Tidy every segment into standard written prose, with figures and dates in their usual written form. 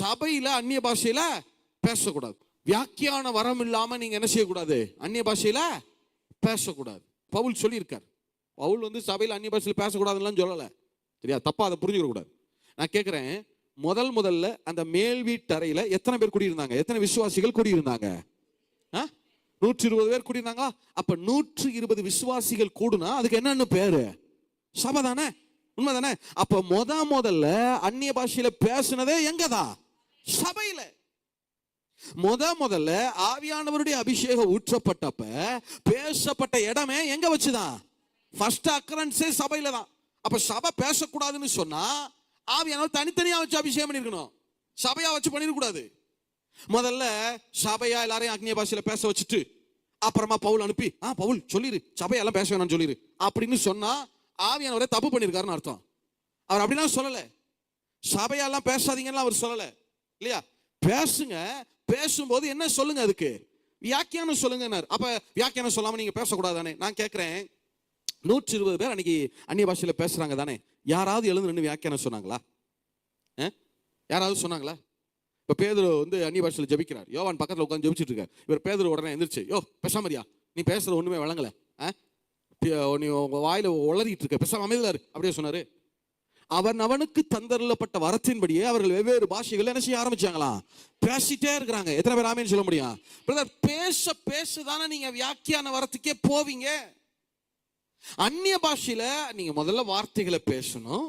சபையில அந்நிய பாஷையில பேசக்கூடாது. வியாக்கியான வரம் இல்லாம நீங்க என்ன செய்யக்கூடாது? அந்நிய பாஷையில பேசக்கூடாது. பவுல் சொல்லியிருக்கார். பவுல் வந்து சபையில அந்நிய பாஷையில பேசக்கூடாதுன்னு சொல்லல. சரியா? தப்பா அதை புரிஞ்சுக்க கூடாது. நான் கேட்கிறேன், முதல்ல அந்த மேல் வீட்டறையில எத்தனை பேர் குடியிருந்தாங்க? எத்தனை விசுவாசிகள் குடியிருந்தாங்க? 120 பேர் குடியிருந்தாங்களா? அப்ப 120 விசுவாசிகள் கூடுனா அதுக்கு என்னன்னு பேரு? சபை தானே? உண்மைதானே? அப்ப முதல்ல அந்நிய பாஷையில பேசுனதே எங்கதான்? சபையில. முதல்ல ஆவியானவருடைய அபிஷேகம் ஊற்றப்பட்டப்ப பேசப்பட்ட இடமே எங்க வச்சுதான்? ஃபர்ஸ்ட் அக்கரன்ஸே சபையில தான். அப்ப சபை பேசக்கூடாதுன்னு சொன்னா ஆவியானவர் தனித்தனியா வச்சு அபிஷேகம் பண்ணிருக்கணும், சபையா வச்சு பண்ணிருக்கூடாது. முதல்ல சபையா எல்லாரையும் அக்னிய பாஷையில பேச வச்சுட்டு அப்புறமா பவுல் அனுப்பி பவுல் சொல்லிரு, சபையெல்லாம் பேச வேணாம்னு சொல்லிரு அப்படின்னு சொன்னா ஆவியானவரே தப்பு பண்ணிருக்காருன்னு அர்த்தம். அவர் அப்படின்னா சொல்லல. சபையெல்லாம் பேசாதீங்கன்னு அவர் சொல்லல இல்லையா? பேசுங்க. பேசும்போது என்ன சொல்லுங்க? அதுக்கு வியாக்கியானம் சொல்லுங்க. அப்ப வியாக்கியானம் சொல்லாம நீங்க பேசக்கூடாதானே? நான் கேட்கிறேன், 120 பேர் அன்னைக்கு அந்நிய பாஷையில பேசுறாங்க தானே? யாராவது எழுந்து நின்று வியாக்கியானம் சொன்னாங்களா? யாராவது சொன்னாங்களா? இப்ப பேதுரு வந்து அந்நிய பாஷையில ஜெபிக்கிறார். யோவான் பக்கத்துல உட்கார்ந்து ஜெபிச்சிட்டு இருக்கார். இவர் பேதுரு உடனே எந்திரிச்சு, பேசாமரியா, நீ பேசுறது ஒண்ணுமே வழங்கல, நீ உங்க வாயில உளறிட்டு இருக்க, பேசாம அமைதியா இரு அப்படியே சொன்னாரு. அவனுக்கு தந்தரப்பட்ட வரத்தின்படியே அவர்கள் வெவ்வேறு பாஷைகள் என்ன செய்ய ஆரம்பிச்சாங்களா? பேசிட்டே இருக்கிறாங்க. எத்தனை பேர் ஆமேன்னு சொல்ல முடியும்? பிரதர், பேசதானே நீங்க வியாக்கியான வரத்துக்கே போவீங்க. அந்நிய பாஷையில நீங்க முதல்ல வார்த்தைகளை பேசணும்,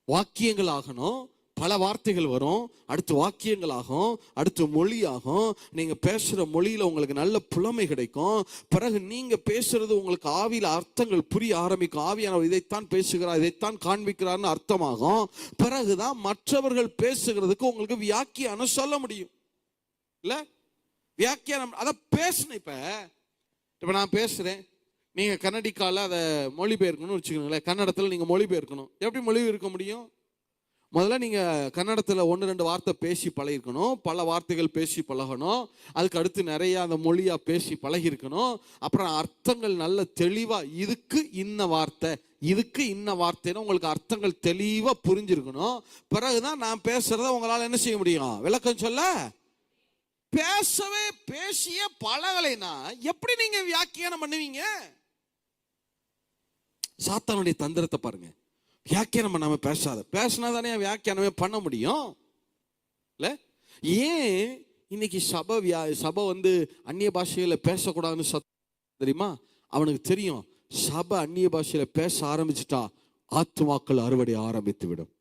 வாக்கியங்கள் ஆகணும். பல வார்த்தைகள் வரும், அடுத்து வாக்கியங்கள் ஆகும், அடுத்து மொழி ஆகும். நீங்க பேசுற மொழியில உங்களுக்கு நல்ல புலமை கிடைக்கும். பிறகு நீங்க பேசுறது உங்களுக்கு ஆவியில அர்த்தங்கள் புரிய ஆரம்பிக்கும். ஆவியானவர் இதைத்தான் பேசுகிறார், இதைத்தான் காண்பிக்கிறார்னு அர்த்தமாகும். பிறகுதான் மற்றவர்கள் பேசுகிறதுக்கு உங்களுக்கு வியாக்கியானம் சொல்ல முடியும். இல்ல வியாக்கியானம் அத பேசணும். இப்ப நான் பேசுறேன், நீங்க கன்னடிக்கால அதை மொழிபெயர்க்கணும்னு வச்சுக்கோங்களேன். கன்னடத்துல நீங்க மொழிபெயர்க்கணும். எப்படி மொழிபெயர்க்க முடியும்? முதல்ல நீங்க கன்னடத்துல 1-2 வார்த்தை பேசி பழகிருக்கணும், பல வார்த்தைகள் பேசி பழகணும். அதுக்கு அடுத்து நிறைய அந்த மொழியா பேசி பழகி இருக்கணும். அப்புறம் அர்த்தங்கள் நல்ல தெளிவா, இதுக்கு இன்ன வார்த்தை, இதுக்கு இன்ன வார்த்தைன்னு உங்களுக்கு அர்த்தங்கள் தெளிவா புரிஞ்சிருக்கணும். பிறகுதான் நான் பேசுறத உங்களால என்ன செய்ய முடியும்? விளக்கம் சொல்ல. பேசிய பழகலைன்னா எப்படி நீங்க வியாக்கியானம் பண்ணுவீங்க? சாத்தானுடைய தந்திரத்தை பாருங்க. வியாக்கியானம் பண்ணாம பேசினாதானே வியாக்கியானமே பண்ண முடியும். இல்ல ஏன் இன்னைக்கு சபை வந்து அந்நிய பாஷையில பேசக்கூடாதுன்னு தெரியுமா? அவனுக்கு தெரியும், சபை அந்நிய பாஷையில பேச ஆரம்பிச்சுட்டா ஆத்துமாக்கள் அறுவடை ஆரம்பித்து விடும்.